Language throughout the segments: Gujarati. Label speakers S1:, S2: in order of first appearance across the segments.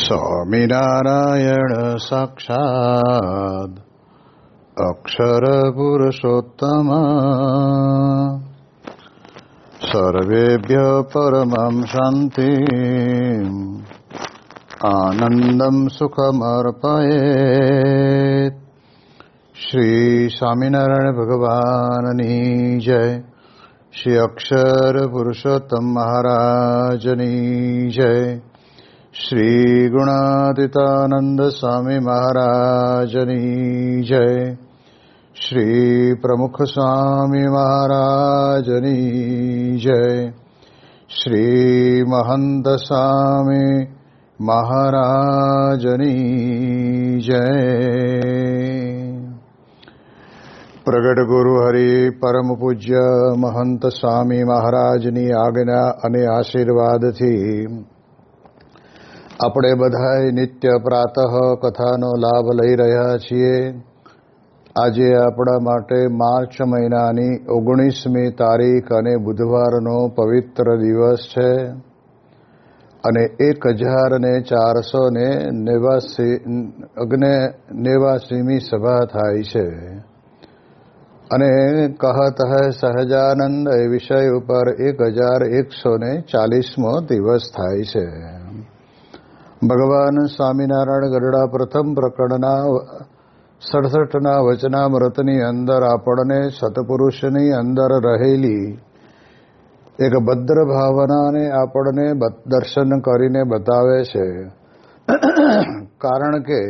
S1: સ્વામિનારાયણ સાક્ષાદ અક્ષર પુરુષોત્તમ સર્વેભ્ય પરમં શાંતિ આનંદમ સુખમર્પયેત. શ્રી સ્વામિનારાયણ ભગવાનની જય. શ્રી અક્ષર પુરુષોત્તમ મહારાજની જય. શ્રી ગુણાતીતાનંદ સ્વામી મહારાજની જય. શ્રી પ્રમુખ સ્વામી મહારાજની જય. શ્રી મહંત સ્વામી મહારાજની જય. પ્રગટ ગુરુ હરિ પરમ પૂજ્ય મહંત સ્વામી મહારાજની આજ્ઞા અને આશીર્વાદથી આપણે બધાય નિત્ય પ્રાતઃ કથાનો લાભ લઈ રહ્યા છીએ. આજે આપણા માટે માર્ચ મહિનાની 19મી તારીખ અને બુધવારનો પવિત્ર દિવસ છે અને 1489મી સભા થાય છે અને કહત હૈ સહજાનંદ એ વિષય ઉપર 1140મો દિવસ થાય છે. ભગવાન સ્વામિનારાયણ ગરડા પ્રથમ પ્રકરણના 67ના વચનામૃતની અંદર આપણને સત્પુરુષની અંદર રહેલી એક ભદ્ર ભાવનાને આપણને દર્શન કરીને બતાવે છે. કારણ કે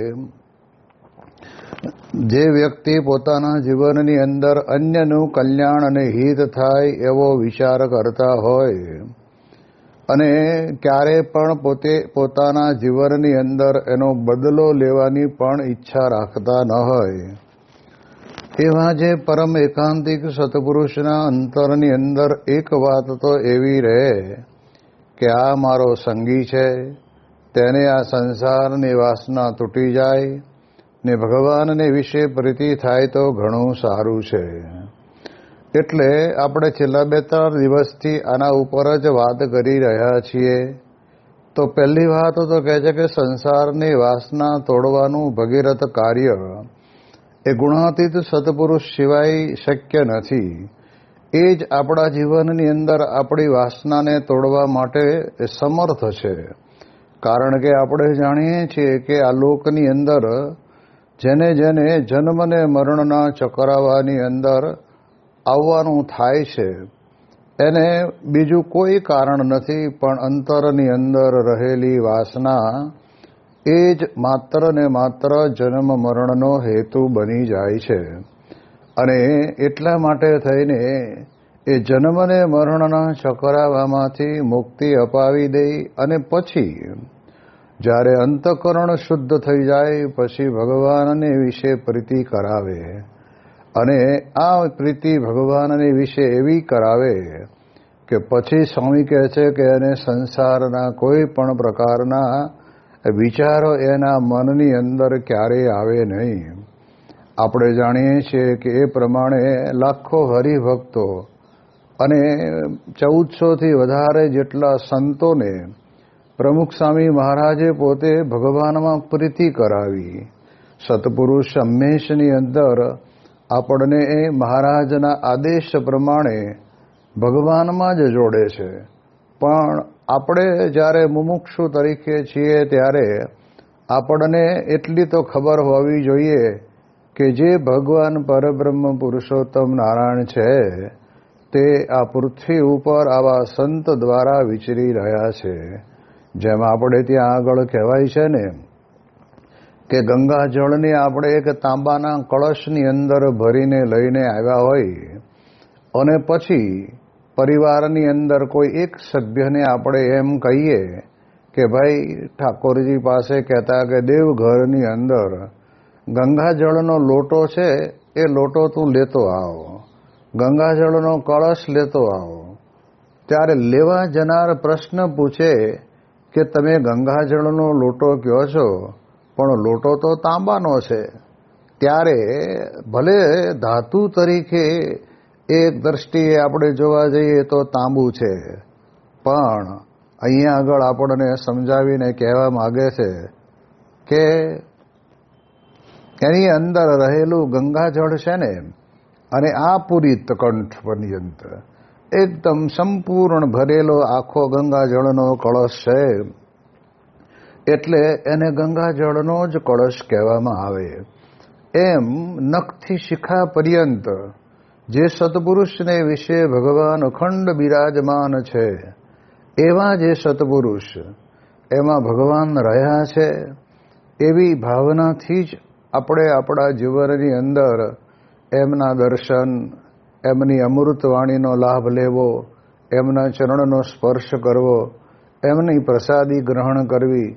S1: જે વ્યક્તિ પોતાના જીવનની અંદર અન્યનું કલ્યાણ અને હિત થાય એવો વિચાર કરતા હોય અને ક્યારે પણ પોતાના જીવનની અંદર એનો બદલો લેવાની પણ ઈચ્છા રાખતા ન હોય એવા જે પરમ એકાંતિક સત્પુરુષના અંતરની અંદર એક વાત તો એવી રહે કે આ મારો સંગી છે, તેને આ સંસારની વાસના તૂટી જાય ને ભગવાનને વિશે પ્રીતિ થાય તો ઘણું સારું છે. એટલે આપણે છેલ્લા 2-3 દિવસથી આના ઉપર જ વાત કરી રહ્યા છીએ. તો પહેલી વાત તો કહે છે કે સંસારની વાસના તોડવાનું ભગીરથ કાર્ય એ ગુણાતીત સત્પુરુષ સિવાય શક્ય નથી. એ જ આપણા જીવનની અંદર આપણી વાસનાને તોડવા માટે સમર્થ છે. કારણ કે આપણે જાણીએ છીએ કે આ લોકની અંદર જેને જેને જન્મ ને મરણના ચક્રાવાની અંદર આવવાનું થાય છે એને બીજું કોઈ કારણ નથી પણ અંતરની અંદર રહેલી વાસના એ જ માત્ર ને માત્ર જન્મ મરણનો હેતુ બની જાય છે. અને એટલા માટે થઈને એ જન્મ ને મરણના ચક્રાવામાંથી મુક્તિ અપાવી દે અને પછી જ્યારે અંતઃકરણ શુદ્ધ થઈ જાય પછી ભગવાનને વિશે પ્રીતિ કરાવે. અને આ પ્રીતિ ભગવાનની વિશે એવી કરાવે કે પછી સ્વામી કહે છે કે એને સંસારના કોઈ પણ પ્રકારના વિચારો એના મનની અંદર ક્યારેય આવે નહીં. આપણે જાણીએ છીએ કે એ પ્રમાણે લાખો હરિભક્તો અને 1400થી વધારે જેટલા સંતોને પ્રમુખ સ્વામી મહારાજે પોતે ભગવાનમાં પ્રીતિ કરાવી. સત્પુરુષ હંમેશની અંદર આપણને એ મહારાજના આદેશ પ્રમાણે ભગવાનમાં જ જોડે છે. પણ આપણે જ્યારે મુમુક્ષુ તરીકે છીએ ત્યારે આપણને એટલી તો ખબર હોવી જોઈએ કે જે ભગવાન પરબ્રહ્મ પુરુષોત્તમ નારાયણ છે તે આ પૃથ્વી ઉપર આવા સંત દ્વારા વિચરી રહ્યા છે. જેમ આપણે ત્યાં આગળ કહેવાય છે ને કે ગંગા જળને આપણે એક તાંબાના કળશની અંદર ભરીને લઈને આવ્યા હોય અને પછી પરિવારની અંદર કોઈ એક સભ્યને આપણે એમ કહીએ કે ભાઈ ઠાકોરજી પાસે કહેતા કે દેવઘરની અંદર ગંગાજળનો લોટો છે એ લોટો તું લેતો આવો, ગંગાજળનો કળશ લેતો આવો. ત્યારે લેવા જનાર પ્રશ્ન પૂછે કે તમે ગંગાજળનો લોટો કહો છો પણ લોટો તો તાંબાનો છે. ત્યારે ભલે ધાતુ તરીકે એક દ્રષ્ટિએ આપણે જોવા જઈએ તો તાંબુ છે પણ અહીંયા આગળ આપણને સમજાવીને કહેવા માગે છે કે એની અંદર રહેલું ગંગાજળ છે ને, અને આ પૂરિત કંઠ પર્યંત એકદમ સંપૂર્ણ ભરેલો આખો ગંગાજળનો કળશ છે, એટલે એને ગંગાજળનો જ કળશ કહેવામાં આવે. એમ નખથી શિખા પર્યંત જે સત્પુરુષને વિશે ભગવાન અખંડ બિરાજમાન છે, એવા જે સત્પુરુષ એમાં ભગવાન રહ્યા છે, એવી ભાવનાથી જ આપણે આપણા જીવનની અંદર એમના દર્શન, એમની અમૃતવાણીનો લાભ લેવો, એમના ચરણનો સ્પર્શ કરવો, એમની પ્રસાદી ગ્રહણ કરવી,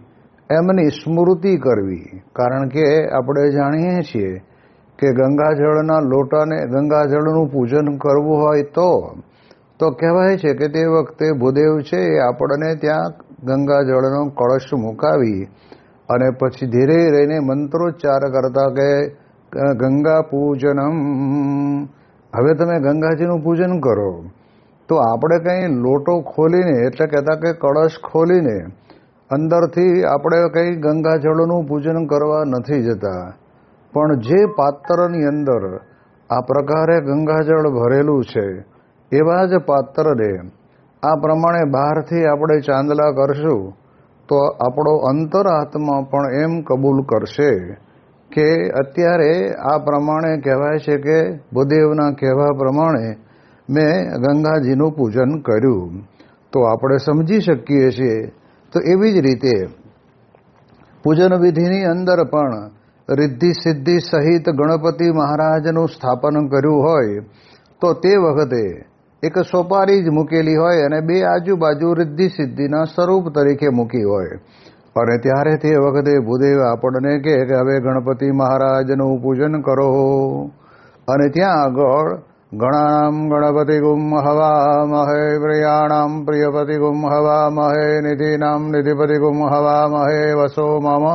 S1: એમની સ્મૃતિ કરવી. કારણ કે આપણે જાણીએ છીએ કે ગંગાજળના લોટાને, ગંગાજળનું પૂજન કરવું હોય તો કહેવાય છે કે તે વખતે ભૂદેવ છે એ આપણને ત્યાં ગંગાજળનો કળશ મુકાવી અને પછી ધીરે રહીને મંત્રોચ્ચાર કરતા કે ગંગા પૂજનમ, હવે તમે ગંગાજીનું પૂજન કરો. તો આપણે કંઈ લોટો ખોલીને, એટલે કહેતા કે કળશ ખોલીને અંદરથી આપણે કંઈ ગંગાજળનું પૂજન કરવા નથી જતા, પણ જે પાત્રની અંદર આ પ્રકારે ગંગાજળ ભરેલું છે એવા જ પાત્રને આ પ્રમાણે બહારથી આપણે ચાંદલા કરશું તો આપણો અંતરાત્મા પણ એમ કબૂલ કરશે કે અત્યારે આ પ્રમાણે કહેવાય છે કે ભૂદેવના કહેવા પ્રમાણે મેં ગંગાજીનું પૂજન કર્યું. તો આપણે સમજી શકીએ છીએ. તો એવી જ રીતે પૂજન વિધિની અંદર પણ રિદ્ધિ સિદ્ધિ સહિત ગણપતિ મહારાજનું સ્થાપન કર્યું હોય તો તે વખતે એક સોપારી જ મૂકેલી હોય અને બે આજુબાજુ રિદ્ધિ સિદ્ધિના સ્વરૂપ તરીકે મૂકી હોય, અને ત્યારે તે વખતે ભૂદેવ આપણને કહે કે હવે ગણપતિ મહારાજનું પૂજન કરો. અને ત્યાં આગળ ગણાનામ ગણપતિ ગુમ હવામહે, પ્રિયાણામ પ્રિયપતિ ગુમ હવામહે, નિધિનામ નિધિપતિ ગુમ હવામહે, વસો મમ,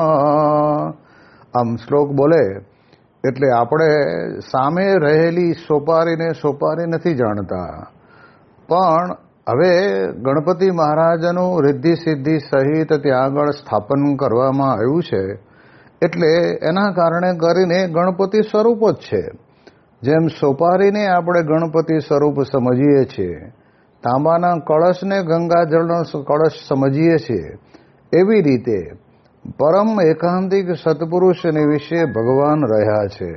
S1: આમ શ્લોક બોલે એટલે આપણે સામે રહેલી સોપારીને સોપારી નથી જાણતા, પણ હવે ગણપતિ મહારાજનું રિદ્ધિ સિદ્ધિ સહિત ત્યાં આગળ સ્થાપન કરવામાં આવ્યું છે, એટલે એના કારણે કરીને ગણપતિ સ્વરૂપ જ છે. જેમ સોપારીને આપણે ગણપતિ સ્વરૂપ સમજીએ છીએ, તાંબાના કળશને ગંગાજળનો કળશ સમજીએ છીએ, એવી રીતે પરમ એકાંતિક સત્પુરુષને વિશે ભગવાન રહ્યા છે.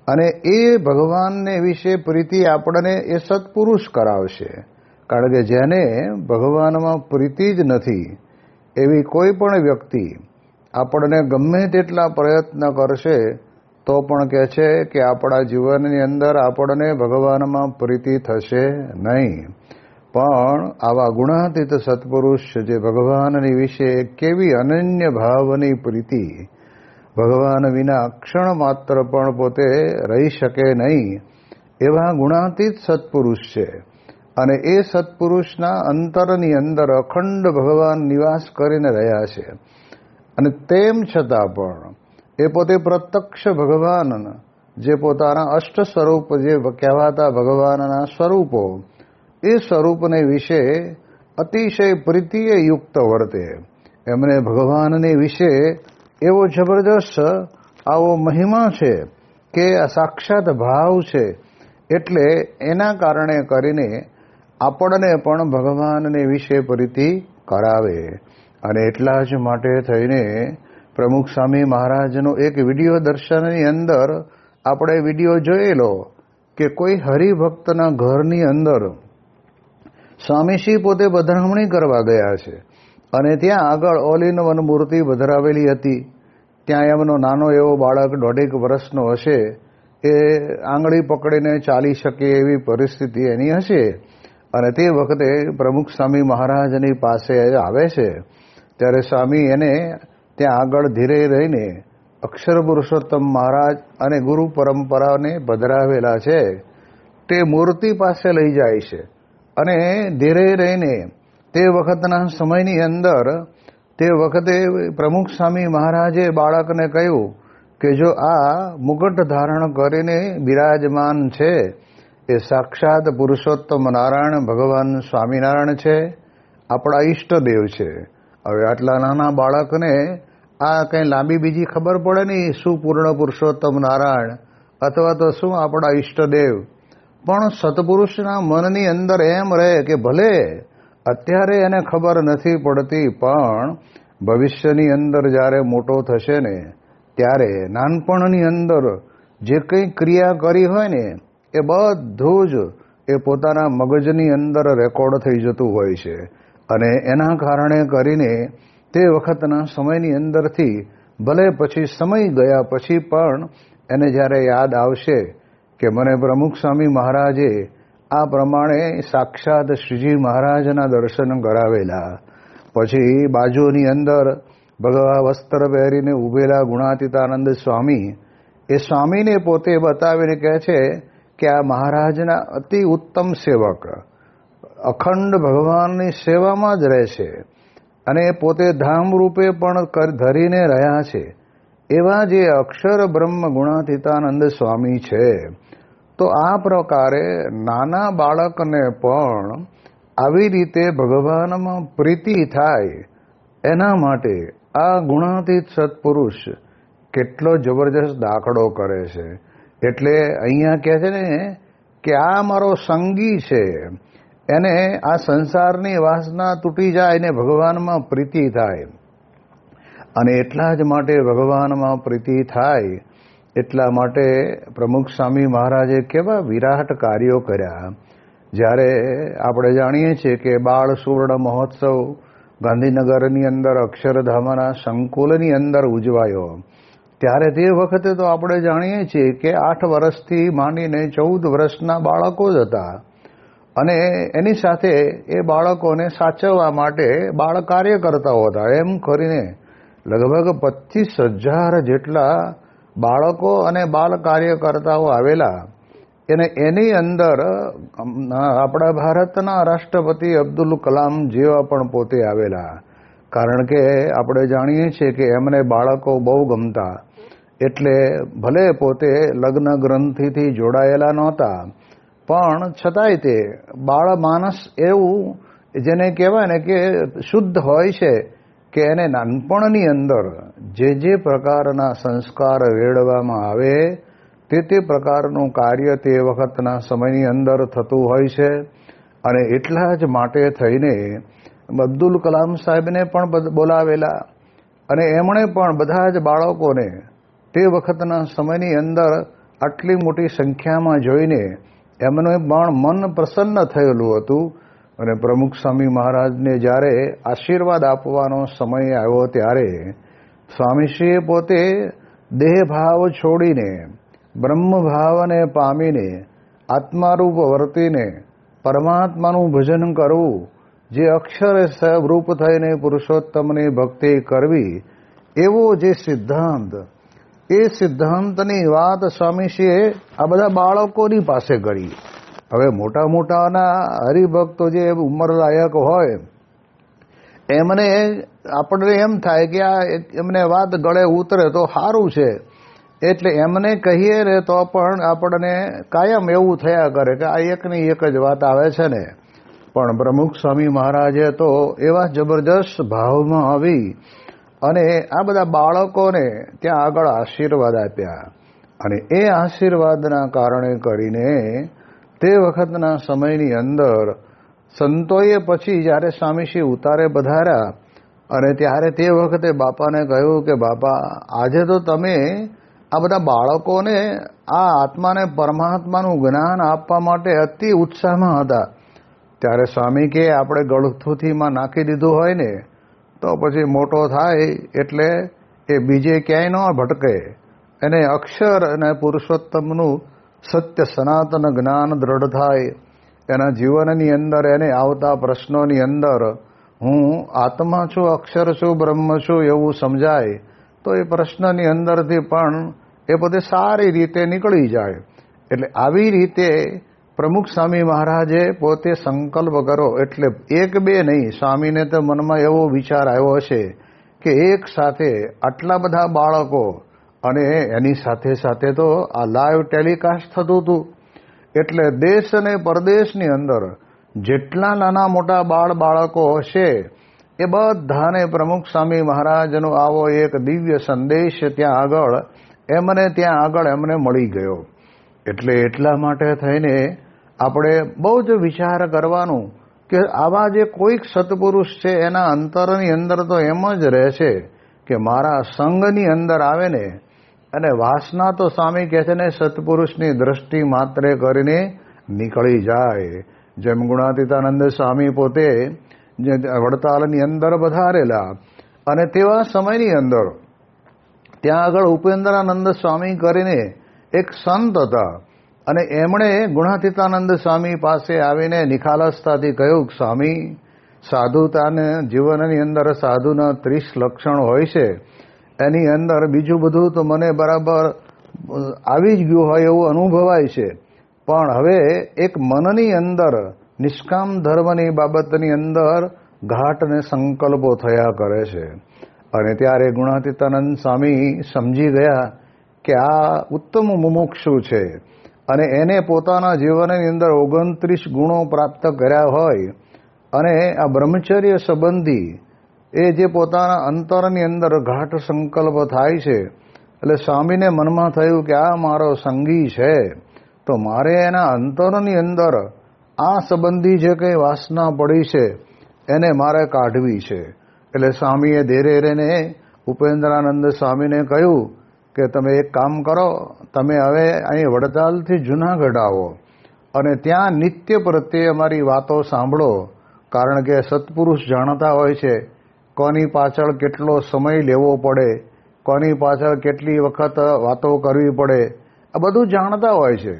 S1: અને એ ભગવાનને વિશે પ્રીતિ આપણને એ સત્પુરુષ કરાવશે. કારણ કે જેને ભગવાનમાં પ્રીતિ જ નથી એવી કોઈ પણ વ્યક્તિ આપણને ગમે તેટલા પ્રયત્ન કરશે તો પણ કહે છે કે આપણા જીવનની અંદર આપણને ભગવાનમાં પ્રીતિ થશે નહીં. પણ આવા ગુણાતીત સત્પુરુષ જે ભગવાનની વિશે કેવી અનન્ય ભાવની પ્રીતિ, ભગવાન વિના ક્ષણ માત્ર પણ પોતે રહી શકે નહીં એવા ગુણાતીત સત્પુરુષ છે. અને એ સત્પુરુષના અંતરની અંદર અખંડ ભગવાન નિવાસ કરીને રહ્યા છે. અને તેમ છતાં પણ એ પોતે પ્રત્યક્ષ ભગવાન, જે પોતાના અષ્ટ સ્વરૂપ જે કહેવાતા ભગવાનના સ્વરૂપો, એ સ્વરૂપને વિશે અતિશય પ્રીતિએ યુક્ત વર્તે. એમને ભગવાનને વિશે એવો જબરદસ્ત આવો મહિમા છે કે આ સાક્ષાત ભાવ છે, એટલે એના કારણે કરીને આપણને પણ ભગવાનને વિશે પ્રીતિ કરાવે. અને એટલા જ માટે થઈને પ્રમુખ સ્વામી મહારાજનો એક વિડીયો દર્શનની અંદર આપણે વિડીયો જોયેલો કે કોઈ હરિભક્તના ઘરની અંદર સ્વામીશ્રી પોતે પધરામણી કરવા ગયા છે, અને ત્યાં આગળ ઓલ ઇન વન મૂર્તિ પધરાવેલી હતી. ત્યાં એમનો નાનો એવો બાળક 1.5 વર્ષનો હશે, એ આંગળી પકડીને ચાલી શકે એવી પરિસ્થિતિ એની હશે. અને તે વખતે પ્રમુખ સ્વામી મહારાજની પાસે આવે છે, ત્યારે સ્વામી એને ત્યાં આગળ ધીરે રહીને અક્ષર પુરુષોત્તમ મહારાજ અને ગુરુ પરંપરાને પધરાવેલા છે તે મૂર્તિ પાસે લઈ જાય છે. અને ધીરે રહીને તે વખતના સમયની અંદર તે વખતે પ્રમુખ સ્વામી મહારાજે બાળકને કહ્યું કે જો આ મુકટ ધારણ કરીને બિરાજમાન છે એ સાક્ષાત પુરુષોત્તમ નારાયણ ભગવાન સ્વામિનારાયણ છે, આપણા ઈષ્ટદેવ છે. હવે આટલા નાના બાળકને આ કંઈ લાંબી બીજી ખબર પડે નહીં, શું પૂર્ણ પુરુષોત્તમ નારાયણ અથવા તો શું આપણા ઈષ્ટદેવ. પણ સત્પુરુષના મનની અંદર એમ રહે કે ભલે અત્યારે એને ખબર નથી પડતી, પણ ભવિષ્યની અંદર જ્યારે મોટો થશે ને ત્યારે નાનપણની અંદર જે કંઈ ક્રિયા કરી હોય ને એ બધું જ એ પોતાના મગજની અંદર રેકોર્ડ થઈ જતું હોય છે. અને એના કારણે કરીને તે વખતના સમયની અંદરથી ભલે પછી સમય ગયા પછી પણ એને જ્યારે યાદ આવશે કે મને પ્રમુખ સ્વામી મહારાજે આ પ્રમાણે સાક્ષાત શ્રીજી મહારાજના દર્શન કરાવેલા, પછી બાજુની અંદર ભગવા વસ્ત્ર પહેરીને ઉભેલા ગુણાતીતાનંદ સ્વામી, એ સ્વામીને પોતે બતાવીને કહે છે કે આ મહારાજના અતિ ઉત્તમ સેવક, અખંડ ભગવાનની સેવામાં જ રહે છે અને પોતે ધામ રૂપે પણ ધરીને રહ્યા છે એવા જે અક્ષર બ્રહ્મ ગુણાતીતાનંદ સ્વામી છે. તો આ પ્રકારે નાના બાળકને પણ આવી રીતે ભગવાનમાં પ્રીતિ થાય એના માટે આ ગુણાતીત સત્પુરુષ કેટલો જબરજસ્ત દાખલો કરે છે. એટલે અહીંયા કહે છે ને કે આ મારો સંગી છે, એને આ સંસારની વાસના તૂટી જાય ને ભગવાનમાં પ્રીતિ થાય. અને એટલા જ માટે ભગવાનમાં પ્રીતિ થાય એટલા માટે પ્રમુખ સ્વામી મહારાજે કેવા વિરાટ કાર્યો કર્યા. જ્યારે આપણે જાણીએ છીએ કે બાળ સુવર્ણ મહોત્સવ ગાંધીનગરની અંદર અક્ષરધામના સંકુલની અંદર ઉજવાયો, ત્યારે તે વખતે તો આપણે જાણીએ છીએ કે 8 વર્ષથી માંડીને 14 વર્ષના બાળકો જ હતા. અને એની સાથે એ બાળકોને સાચવવા માટે બાળ કાર્યકર્તાઓ હતા. એમ કરીને લગભગ 25,000 જેટલા બાળકો અને બાળ કાર્યકર્તાઓ આવેલા. અને એની અંદર આપણા ભારતના રાષ્ટ્રપતિ અબ્દુલ કલામ જેવા પણ પોતે આવેલા. કારણ કે આપણે જાણીએ છીએ કે એમને બાળકો બહુ ગમતા, એટલે ભલે પોતે લગ્ન ગ્રંથિથી જોડાયેલા નહોતા, પણ છતાંય તે બાળ માનસ એવું જેને કહેવાય ને કે શુદ્ધ હોય છે કે એને નાનપણની અંદર જે પ્રકારના સંસ્કાર વેડવામાં આવે તે પ્રકારનું કાર્ય તે વખતના સમયની અંદર થતું હોય છે. અને એટલા જ માટે થઈને અબ્દુલ કલામ સાહેબને પણ બોલાવેલા અને એમણે પણ બધા જ બાળકોને તે વખતના સમયની અંદર આટલી મોટી સંખ્યામાં જોઈને એમને પણ મન પ્રસન્ન થયેલું હતું. અને પ્રમુખ સ્વામી મહારાજને જ્યારે આશીર્વાદ આપવાનો સમય આવ્યો ત્યારે સ્વામીશ્રીએ પોતે દેહભાવ છોડીને બ્રહ્મભાવને પામીને આત્મારૂપ વર્તીને પરમાત્માનું ભજન કરવું, જે અક્ષરે સ્વરૂપ થઈને પુરુષોત્તમની ભક્તિ કરવી, એવો જે સિદ્ધાંત, એ સિદ્ધાંતની વાત સ્વામીશ્રીએ આ બધા બાળકોની પાસે કરી. હવે મોટા મોટાના હરિભક્તો જે ઉંમરલાયક હોય એમને આપણે એમ થાય કે આ એમને વાત ગળે ઉતરે તો સારું છે, એટલે એમને કહીએ ને તો પણ આપણને કાયમ એવું થયા કરે કે આ એકની એક જ વાત આવે છે ને. પણ પ્રમુખ સ્વામી મહારાજે તો એવા જબરજસ્ત ભાવમાં આવી અને આ બધા બાળકોને ત્યાં આગળ આશીર્વાદ આપ્યા. અને એ આશીર્વાદના કારણે કરીને તે વખતના સમયની અંદર સંતોએ પછી જ્યારે સ્વામીશ્રી ઉતારે પધાર્યા અને ત્યારે તે વખતે બાપાને કહ્યું કે બાપા, આજે તો તમે આ બધા બાળકોને આ આત્માને પરમાત્માનું જ્ઞાન આપવા માટે અતિ ઉત્સાહમાં હતા. ત્યારે સ્વામી કે આપણે ગળથુથીમાં નાખી દીધું હોય ને તો પછી મોટો થાય એટલે એ બીજે ક્યાંય ન ભટકે, એને અક્ષર અને પુરુષોત્તમનું સત્ય સનાતન જ્ઞાન દ્રઢ થાય. એના જીવનની અંદર એને આવતા પ્રશ્નોની અંદર હું આત્મા છું, અક્ષર છું, બ્રહ્મ છું એવું સમજાય તો એ પ્રશ્નની અંદરથી પણ એ પોતે સારી રીતે નીકળી જાય. એટલે આવી રીતે પ્રમુખ સ્વામી મહારાજે પોતે સંકલ્પ કરો, એટલે એક બે નહીં, સ્વામીને તો મનમાં એવો વિચાર આવ્યો હશે કે એક સાથે આટલા બધા બાળકો, અને એની સાથે સાથે તો આ લાઈવ ટેલિકાસ્ટ થતું હતું, એટલે દેશ અને પરદેશની અંદર જેટલા નાના મોટા બાળકો હશે એ બધાને પ્રમુખ સ્વામી મહારાજનો આવો એક દિવ્ય સંદેશ ત્યાં આગળ એમને મળી ગયો. એટલે એટલા માટે થઈને આપણે બહુ જ વિચાર કરવાનું કે આવા જે કોઈક સત્પુરુષ છે એના અંતરની અંદર તો એમ જ રહે છે કે મારા સંગની અંદર આવે ને, અને વાસના તો સ્વામી કહે છે ને સત્પુરુષની દ્રષ્ટિ માત્રે કરીને નીકળી જાય. જેમ ગુણાતીતાનંદ સ્વામી પોતે વડતાલની અંદર પધારેલા અને તેવા સમયની અંદર ત્યાં આગળ ઉપેન્દ્રાનંદ સ્વામી કરીને એક સંત હતા, અને એમણે ગુણાતીતાનંદ સ્વામી પાસે આવીને નિખાલસતાથી કહ્યું, સ્વામી, સાધુતાને જીવનની અંદર સાધુના 30 લક્ષણ હોય છે, એની અંદર બીજું બધું તો મને બરાબર આવી જ ગયું હોય એવું અનુભવાય છે, પણ હવે એક મનની અંદર નિષ્કામ ધર્મની બાબતની અંદર ઘાટ અને સંકલ્પો થયા કરે છે. અને ત્યારે ગુણાતીતાનંદ સ્વામી સમજી ગયા કે આ ઉત્તમ મુમુક્ષુ છે, અને એને પોતાના જીવનની અંદર 29 ગુણો પ્રાપ્ત કર્યા હોય, અને આ બ્રહ્મચર્ય સંબંધી એ જે પોતાના અંતરની અંદર ઘાટ સંકલ્પ થાય છે, એટલે સ્વામીને મનમાં થયું કે આ મારો સંગી છે, તો મારે એના અંતરની અંદર આ સંબંધી જે કંઈ વાસના પડી છે એને મારે કાઢવી છે. એટલે સ્વામીએ ધીરે રહીને ઉપેન્દ્રાનંદ સ્વામીને કહ્યું કે તમે એક કામ કરો, તમે હવે અહીં વડતાલથી જુનાગઢ આવો અને ત્યાં નિત્ય પ્રત્યે અમારી વાતો સાંભળો, કારણ કે સત્પુરુષ જાણતા હોય છે કોની પાછળ કેટલો સમય લેવો પડે, કોની પાછળ કેટલી વખત વાતો કરવી પડે, આ બધું જાણતા હોય છે,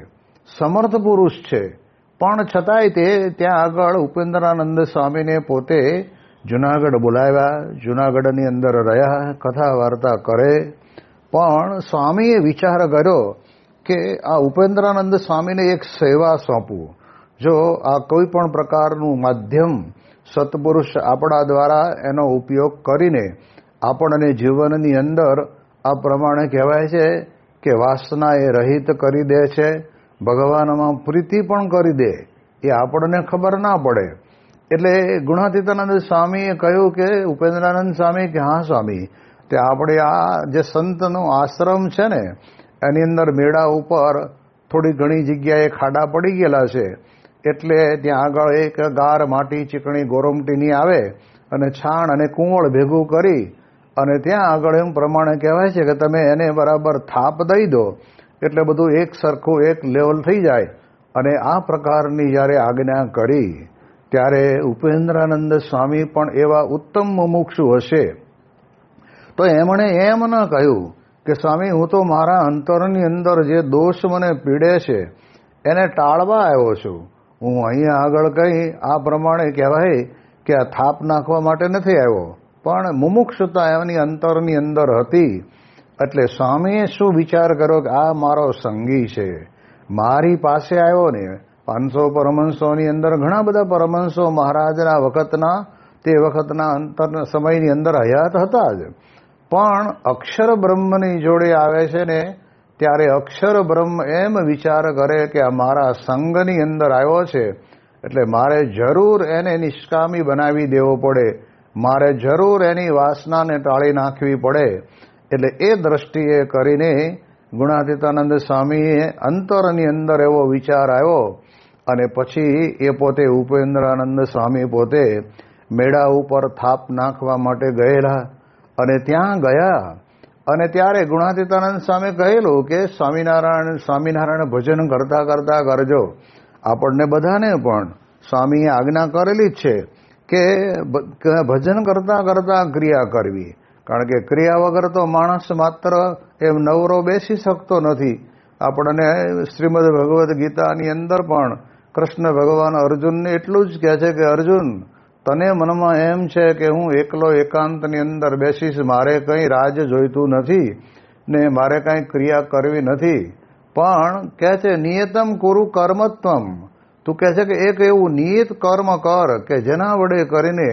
S1: સમર્થ પુરુષ છે. પણ છતાંય તે ત્યાં આગળ ઉપેન્દ્રાનંદ સ્વામીને પોતે જુનાગઢ બોલાવ્યા, જુનાગઢની અંદર રહ્યા, કથા વાર્તા કરે. પણ સ્વામીએ વિચાર કર્યો કે આ ઉપેન્દ્રાનંદ સ્વામીને એક સેવા સોંપવું. જો આ કોઈ પણ પ્રકારનું માધ્યમ સત્પુરુષ આપણા દ્વારા એનો ઉપયોગ કરીને આપણને જીવનની અંદર આ પ્રમાણે કહેવાય છે કે વાસના એ રહિત કરી દે છે, ભગવાનમાં પ્રીતિ પણ કરી દે, એ આપણને ખબર ના પડે. એટલે ગુણાતીતાનંદ સ્વામીએ કહ્યું કે ઉપેન્દ્રાનંદ સ્વામી કે હા સ્વામી, તે આપણે આ જે સંતનો આશ્રમ છે ને એની અંદર મેળા ઉપર થોડી ઘણી જગ્યાએ ખાડા પડી ગયેલા છે, એટલે ત્યાં આગળ એક ગાર માટી ચીકણી ગોરમટીની આવે અને છાણ અને કુંવળ ભેગું કરી અને ત્યાં આગળ એમ પ્રમાણે કહેવાય છે કે તમે એને બરાબર થાપ દઈ દો એટલે બધું એક સરખું એક લેવલ થઈ જાય. અને આ પ્રકારની જ્યારે આજ્ઞા કરી ત્યારે ઉપેન્દ્રાનંદ સ્વામી પણ એવા ઉત્તમ મુમુક્ષુ હશે તો એમણે એમ ન કહ્યું કે સ્વામી, હું તો મારા અંતરની અંદર જે દોષ મને પીડે છે એને ટાળવા આવ્યો છું, હું અહીંયા આગળ કંઈ આ પ્રમાણે કહેવાય કે આ થાપ નાખવા માટે નથી આવ્યો, પણ મુમુક્ષુતા એમની અંતરની અંદર હતી. એટલે સ્વામીએ શું વિચાર કર્યો કે આ મારો સંગી છે, મારી પાસે આવ્યો ને. 500 પરમહંસોની અંદર ઘણા બધા પરમહંસો મહારાજના વખતના તે વખતના અંતર સમયની અંદર હયાત હતા જ, પણ અક્ષર બ્રહ્મની જોડે આવે છે ને ત્યારે અક્ષર બ્રહ્મ એમ વિચાર કરે કે આ મારા સંગની અંદર આવ્યો છે, એટલે મારે જરૂર એને નિષ્કામી બનાવી દેવો પડે, મારે જરૂર એની વાસનાને ટાળી નાખવી પડે. એટલે એ દ્રષ્ટિએ કરીને ગુણાતીતાનંદ સ્વામીએ અંતરની અંદર એવો વિચાર આવ્યો, અને પછી એ પોતે ઉપેન્દ્રાનંદ સ્વામી પોતે મેળા ઉપર થાપ નાખવા માટે ગયેલા. અને ત્યાં ગયા અને ત્યારે ગુણાતીતાનંદ સ્વામી કહેલું કે સ્વામિનારાયણ ભજન કરતા કરતા કરજો. આપણને બધાને પણ સ્વામીએ આજ્ઞા કરેલી જ છે કે ભજન કરતા કરતા ક્રિયા કરવી, કારણ કે ક્રિયા વગર તો માણસ માત્ર એમ નવરો બેસી શકતો નથી. આપણને શ્રીમદ ભગવદ્ ગીતાની અંદર પણ કૃષ્ણ ભગવાન અર્જુનને એટલું જ કહે છે કે અર્જુન, તને મનમાં એમ છે કે હું એકલો એકાંતની અંદર બેસીશ, મારે કંઈ રાજ જોઈતું નથી ને મારે કંઈ ક્રિયા કરવી નથી, પણ કહે છે નિયતમ કુરુ કર્મત્વમ, તું કહે છે કે એક એવું નિયત કર્મ કર કે જેના વડે કરીને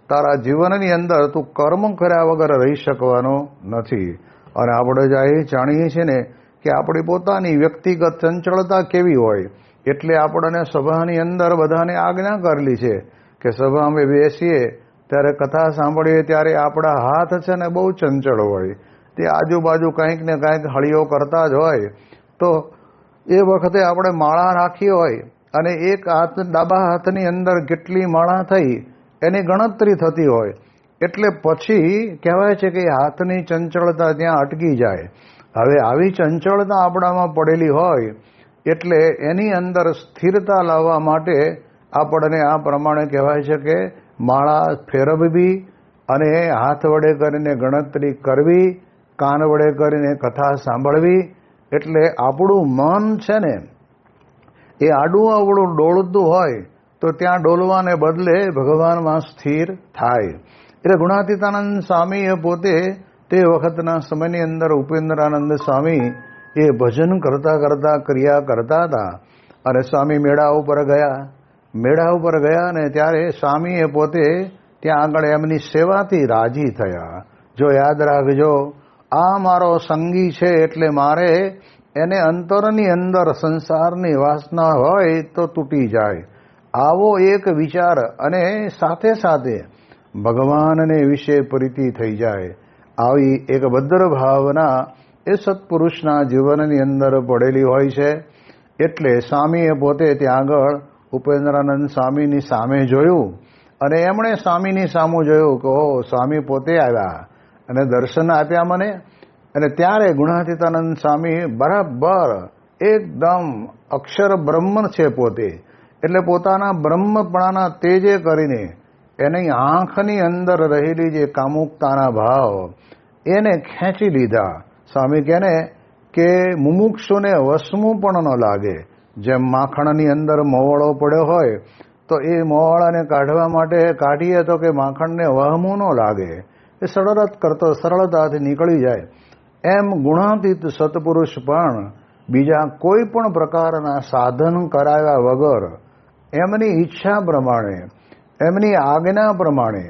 S1: તારા જીવનની અંદર તું કર્મ કર્યા વગર રહી શકવાનો નથી. અને આપણે જાણીએ છીએ ને કે આપણી પોતાની વ્યક્તિગત ચંચળતા કેવી હોય એટલે આપણને સભાની અંદર બધાને આજ્ઞા કરેલી છે કે સભામાં બેસીએ ત્યારે કથા સાંભળીએ ત્યારે આપણા હાથ છે ને બહુ ચંચળ હોય, તે આજુબાજુ કંઈક ને કંઈક હળીઓ કરતા જ હોય. તો એ વખતે આપણે માળા રાખી હોય અને એક હાથ ડાબા હાથની અંદર કેટલી માળા થઈ એની ગણતરી થતી હોય, એટલે પછી કહેવાય છે કે હાથની ચંચળતા ત્યાં અટકી જાય. હવે આવી ચંચળતા આપણામાં પડેલી હોય એટલે એની અંદર સ્થિરતા લાવવા માટે આપણને આ પ્રમાણે કહેવાય છે કે માળા ફેરવવી અને હાથ વડે કરીને ગણતરી કરવી, કાન વડે કરીને કથા સાંભળવી. એટલે આપણું મન છે ને એ આડું અવળું ડોળતું હોય તો ત્યાં ડોલવાને બદલે ભગવાનમાં સ્થિર થાય. એટલે ગુણાતીતાનંદ સ્વામીએ પોતે તે વખતના સમયની અંદર ઉપેન્દ્રાનંદ સ્વામી એ ભજન કરતા કરતા ક્રિયા કરતા હતા અને સ્વામી મેળા ઉપર ગયા ને ત્યારે સ્વામીએ પોતે ત્યાં આગળ એમની સેવાથી રાજી થયા. જો યાદ રાખજો, આ મારો સંગી છે એટલે મારે એને અંતરની અંદર સંસારની વાસના હોય તો તૂટી જાય, આવો એક વિચાર અને સાથે સાથે ભગવાનને વિશે પ્રીતિ થઈ જાય, આવી એક ભદ્ર ભાવના એ સત્પુરુષના જીવનની અંદર પડેલી હોય છે. એટલે સ્વામીએ પોતે ત્યાં આગળ ઉપેન્દ્રાનંદ સ્વામીની સામે જોયું અને એમણે સ્વામીની સામું જોયું કે ઓહો, સ્વામી પોતે આવ્યા અને દર્શન આપ્યા મને. અને ત્યારે ગુણાતીતાનંદ સ્વામી બરાબર એકદમ અક્ષર બ્રહ્મ છે પોતે, એટલે પોતાના બ્રહ્મપણાના તેજે કરીને એની આંખની અંદર રહેલી જે કામુકતાના ભાવ એને ખેંચી લીધા. સ્વામી કહે ને કે મુમુક્ષુને વસમું પણ ન લાગે. જેમ માખણની અંદર મોવળો પડ્યો હોય તો એ મોવળાને કાઢવા માટે કાઢીએ તો કે માખણને વહમું ન લાગે, એ સરળતાથી નીકળી જાય. એમ ગુણાતીત સત્પુરુષ પણ બીજા કોઈ પણ પ્રકારના સાધન કરાવ્યા વગર એમની ઈચ્છા પ્રમાણે, એમની આજ્ઞા પ્રમાણે,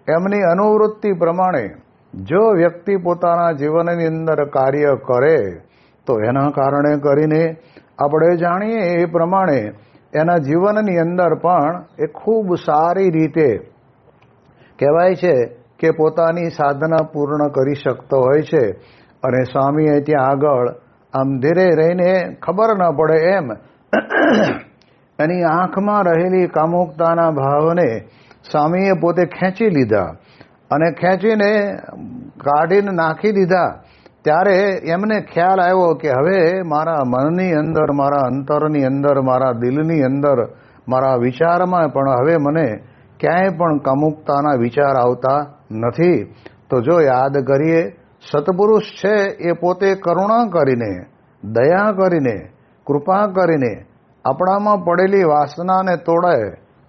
S1: એમની અનુવૃત્તિ પ્રમાણે જો વ્યક્તિ પોતાના જીવનની અંદર કાર્ય કરે તો એના કારણે કરીને આપણે જાણીએ એ પ્રમાણે એના જીવનની અંદર પણ એ ખૂબ સારી રીતે કહેવાય છે કે પોતાની સાધના પૂર્ણ કરી શકતો હોય છે. અને સ્વામીએ ત્યાં આગળ આમ ધીરે રહીને ખબર ન પડે એમ એની આંખમાં રહેલી કામુકતાના ભાવને સ્વામીએ પોતે ખેંચી લીધા અને ખેંચીને કાઢીને નાખી દીધા. ત્યારે એમને ખ્યાલ આવ્યો કે હવે મારા મનની અંદર, મારા અંતરની અંદર, મારા દિલની અંદર, મારા વિચારમાં પણ હવે મને ક્યાંય પણ કામુકતાના વિચાર આવતા નથી. તો જો યાદ કરીએ, સત્પુરુષ છે એ પોતે કરુણા કરીને, દયા કરીને, કૃપા કરીને આપણામાં પડેલી વાસનાને તોડે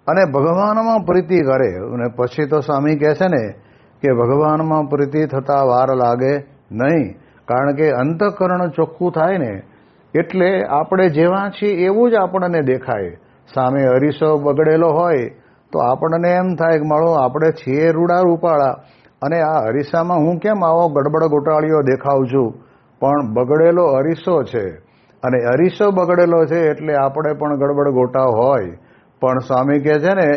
S1: અને ભગવાનમાં પ્રીતિ કરે. અને પછી તો સ્વામી કહે છે ને કે ભગવાનમાં પ્રીતિ થતા વાર લાગે નહીં, કારણ કે અંતઃકરણ ચોખ્ખું થાય ને એટલે આપણે જેવા છીએ એવું જ આપણને દેખાય. સામે અરીસો બગડેલો હોય તો આપણને એમ થાય કે મળો આપણે છીએ રૂડા રૂપાળા અને આ અરીસામાં હું કેમ આવો ગડબડ ગોટાળીઓ દેખાઉં છું, પણ બગડેલો અરીસો છે અને અરીસો બગડેલો છે એટલે આપણે પણ ગડબડ ગોટા હોય. પણ સ્વામી કહે છે ને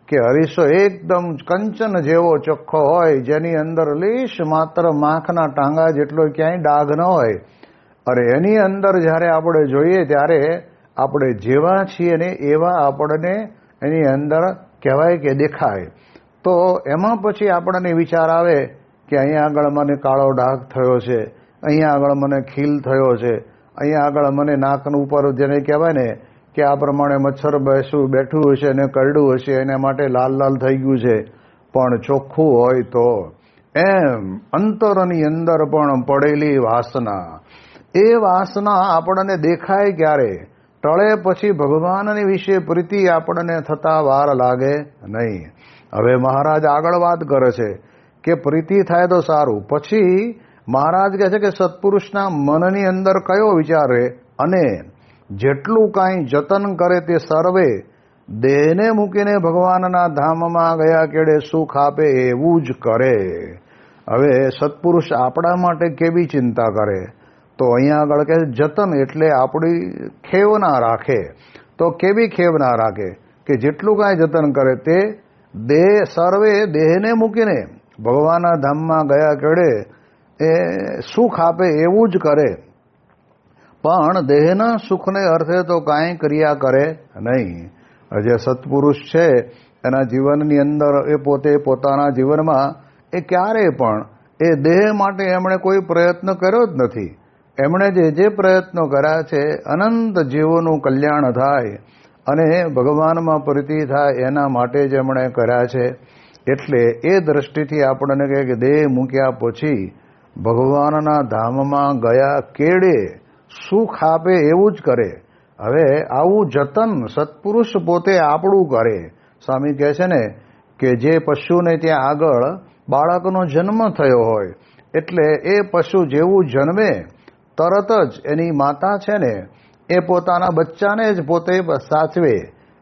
S1: કે અરીસો એકદમ કંચન જેવો ચોખ્ખો હોય, જેની અંદર લેશ માત્ર માખના ટાંગા જેટલો ક્યાંય ડાઘ ન હોય, અને એની અંદર જ્યારે આપણે જોઈએ ત્યારે આપણે જેવા છીએ ને એવા આપણને એની અંદર કહેવાય કે દેખાય. તો એમાં પછી આપણને વિચાર આવે કે અહીંયા આગળ મને કાળો ડાઘ થયો છે, અહીંયા આગળ મને ખીલ થયો છે, અહીંયા આગળ મને નાકનું ઉપર જેને કહેવાય ને કે આ પ્રમાણે મચ્છર બેઠું હશે અને કરડું હશે, એના માટે લાલ લાલ થઈ ગયું છે. પણ ચોખ્ખું હોય તો એમ અંતરની અંદર પણ પડેલી વાસના, એ વાસના આપણને દેખાય ક્યારે? ટળે પછી ભગવાનની વિશે પ્રીતિ આપણને થતા વાર લાગે નહીં. હવે મહારાજ આગળ વાત કરે છે કે પ્રીતિ થાય તો સારું. પછી મહારાજ કહે છે કે સત્પુરુષના મનની અંદર કયો વિચાર રહે અને જેટલું કાંઈ જતન કરે તે સર્વે દેહને મૂકીને ભગવાનના ધામમાં ગયા કેડે સુખ આપે એવું જ કરે. હવે સત્પુરુષ આપણા માટે કેવી ચિંતા કરે? તો અહીંયા આગળ કહે જતન એટલે આપણી ખેવ ના રાખે. તો કેવી ખેવ ના રાખે કે જેટલું કાંઈ જતન કરે તે દેહ સર્વે દેહને મૂકીને ભગવાનના ધામમાં ગયા કેળે એ સુખ આપે એવું જ કરે, પણ દેહના સુખને અર્થે તો કાંઈ ક્રિયા કરે નહીં. જે સત્પુરુષ છે એના જીવનની અંદર એ પોતે પોતાના જીવનમાં એ ક્યારેય પણ એ દેહ માટે એમણે કોઈ પ્રયત્ન કર્યો જ નથી. એમણે જે પ્રયત્નો કર્યા છે અનંત જીવોનું કલ્યાણ થાય અને ભગવાનમાં પ્રીતિ થાય એના માટે જ એમણે કર્યા છે. એટલે એ દ્રષ્ટિથી આપણને કહે કે દેહ મૂક્યા પછી ભગવાનના ધામમાં ગયા કેળે સુખ આપે એવું જ કરે. હવે આવું જતન સત્પુરુષ પોતે આપણું કરે. સ્વામી કહે છે ને કે જે પશુને ત્યાં આગળ બાળકનો જન્મ થયો હોય એટલે એ પશુ જેવું જન્મે તરત જ એની માતા છે ને એ પોતાના બચ્ચાને જ પોતે સાચવે.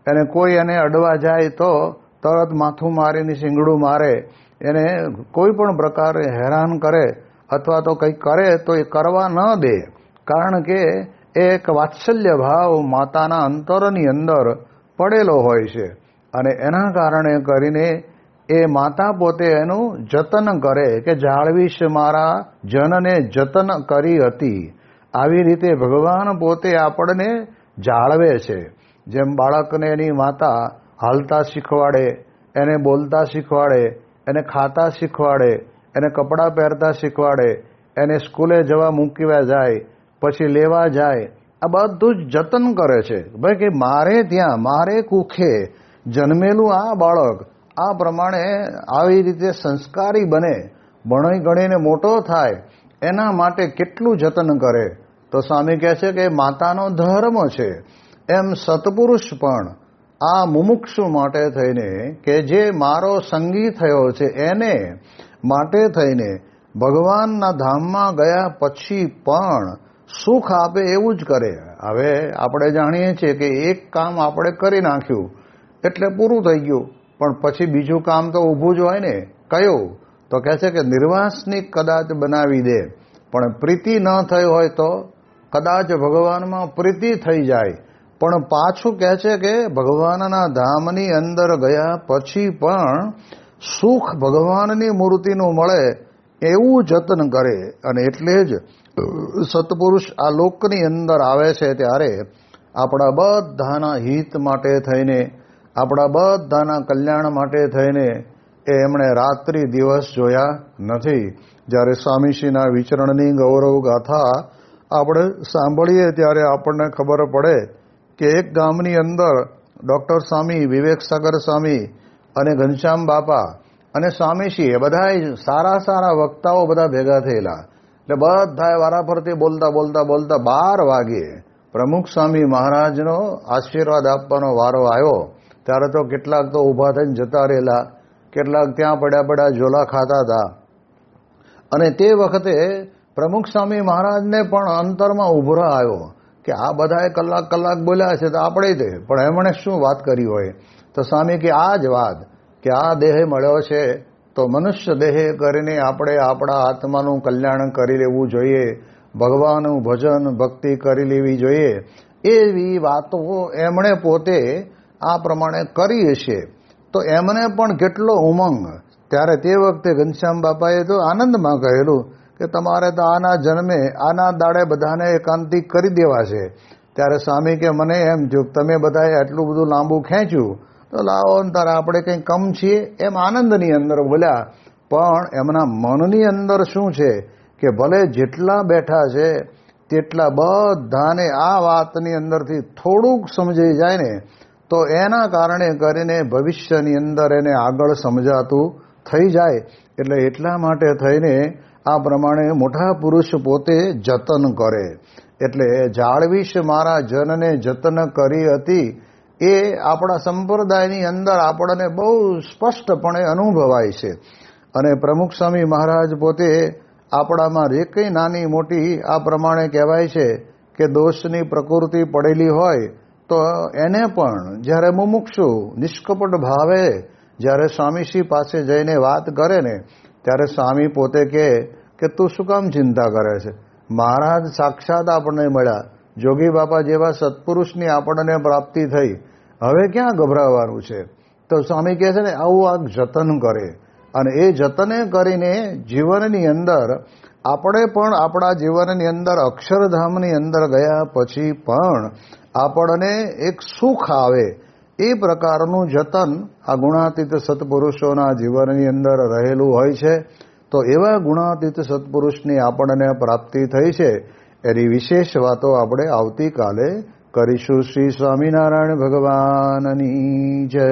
S1: અને કોઈ એને અડવા જાય તો તરત માથું મારીને શીંગડું મારે, એને કોઈ પણ પ્રકારે હેરાન કરે અથવા તો કંઈક કરે તો એ કરવા ન દે. કારણ કે એક વાત્સલ્ય ભાવ માતાના અંતરની અંદર પડેલો હોય છે અને એના કારણે કરીને એ માતા પોતે એનું જતન કરે કે જાળવીશ મારા જનને જતન કરી હતી. આવી રીતે ભગવાન પોતે આપણને જાળવે છે. જેમ બાળકને એની માતા હાલતા શીખવાડે, એને બોલતા શીખવાડે, એને ખાતા શીખવાડે, એને કપડાં પહેરતા શીખવાડે, એને સ્કૂલે જવા મૂકવા જાય, પછી લેવા જાય, આ બધું જ જતન કરે છે. ભાઈ કે મારે ત્યાં મારે કુખે જન્મેલું આ બાળક આ પ્રમાણે આવી રીતે સંસ્કારી બને, ભણી ગણીને મોટો થાય એના માટે કેટલું જતન કરે. તો સ્વામી કહે છે કે માતાનો ધર્મ છે. એમ સત્પુરુષ પણ આ મુમુક્ષુ માટે થઈને કે જે મારો સંગી થયો છે એને માટે થઈને ભગવાનના ધામમાં ગયા પછી પણ સુખ આપે એવું જ કરે. હવે આપણે જાણીએ છીએ કે એક કામ આપણે કરી નાખ્યું એટલે પૂરું થઈ ગયું, પણ પછી બીજું કામ તો ઊભું જ હોય ને. કયું? તો કહે છે કે નિર્વાસનિક કદાચ બનાવી દે, પણ પ્રીતિ ન થઈ હોય તો કદાચ ભગવાનમાં પ્રીતિ થઈ જાય, પણ પાછું કહે છે કે ભગવાનના ધામની અંદર ગયા પછી પણ સુખ ભગવાનની મૂર્તિનું મળે એવું જતન કરે. અને એટલે જ સત્પુરુષ આ લોકની અંદર આવે છે ત્યારે આપણા બધાના હિત માટે થઈને, આપણા બધાના કલ્યાણ માટે થઈને એમણે રાત્રિ દિવસ જોયા નથી. જ્યારે સ્વામીશ્રીના વિચરણની ગૌરવ ગાથા આપણે સાંભળીએ ત્યારે આપણને ખબર પડે કે એક ગામની અંદર ડૉક્ટર સ્વામી, વિવેક સાગર સ્વામી અને ઘનશ્યામ બાપા અને સ્વામીશ્રી એ બધા સારા સારા વક્તાઓ બધા ભેગા થયેલા. એટલે બધાએ વારાફરતી બોલતા બોલતા બોલતા 12 વાગે પ્રમુખ સ્વામી મહારાજનો આશીર્વાદ આપવાનો વારો આવ્યો. ત્યારે તો કેટલાક તો ઊભા થઈને જતા રહેલા, કેટલાક ત્યાં પડ્યા ઝોલા ખાતા હતા. અને તે વખતે પ્રમુખ સ્વામી મહારાજને પણ અંતરમાં ઉભરા આવ્યો કે આ બધાએ કલાક બોલ્યા છે તો આપણે તે પણ એમણે શું વાત કરી હોય. તો સ્વામી કે આ જ વાત કે આ દેહ મળ્યો છે તો મનુષ્ય દેહ કરીને આપણે આપણા આત્માનું કલ્યાણ કરી લેવું જોઈએ, ભગવાનનું ભજન ભક્તિ કરી લેવી જોઈએ. એવી વાતો એમણે પોતે આ પ્રમાણે કરી છે. તો એમને પણ કેટલો ઉમંગ. ત્યારે તે વખતે ઘનશ્યામ બાપાએ તો આનંદમાં કહેલું કે તમારે તો આના જન્મે આના દાડે બધાને એકાંતિક કરી દેવા છે. ત્યારે સ્વામી કે મને એમ થયું તમે બધાએ આટલું બધું લાંબુ ખેંચ્યું તો લાવો તારે આપણે કંઈ કમ છીએ એમ આનંદની અંદર બોલ્યા. પણ એમના મનની અંદર શું છે કે ભલે જેટલા બેઠા છે તેટલા બધાને આ વાતની અંદરથી થોડુંક સમજાઈ જાય ને તો એના કારણે કરીને ભવિષ્યની અંદર એને આગળ સમજાતું થઈ જાય. એટલે એટલા માટે થઈને આ પ્રમાણે મોટા પુરુષ પોતે જતન કરે. એટલે જાળવીશ મારા જનને જતન કરી હતી એ આપણા સંપ્રદાયની અંદર આપણને બહુ સ્પષ્ટપણે અનુભવાય છે. અને પ્રમુખ સ્વામી મહારાજ પોતે આપણામાં જે કંઈ નાની મોટી આ પ્રમાણે કહેવાય છે કે દોષની પ્રકૃતિ પડેલી હોય તો એને પણ જ્યારે મુમુક્ષુ નિષ્કપટ ભાવે જ્યારે સ્વામીશ્રી પાસે જઈને વાત કરે ને ત્યારે સ્વામી પોતે કહે કે તું શું કામ ચિંતા કરે છે? મહારાજ સાક્ષાત આપણને મળ્યા, જોગી બાપા જેવા સત્પુરુષની આપણને પ્રાપ્તિ થઈ, હવે ક્યાં ગભરાવાનું છે? તો સ્વામી કહે છે ને, આવું આ જતન કરે, અને એ જતને કરીને જીવનની અંદર આપણે પણ આપણા જીવનની અંદર અક્ષરધામની અંદર ગયા પછી પણ આપણને એક સુખ આવે એ પ્રકારનું જતન આ ગુણાતીત સત્પુરુષોના જીવનની અંદર રહેલું હોય છે. તો એવા ગુણાતીત સત્પુરુષની આપણને પ્રાપ્તિ થઈ છે એની વિશેષ વાતો આપણે આવતીકાલે કરીશું. શ્રી સ્વામિનારાયણ ભગવાનની જય.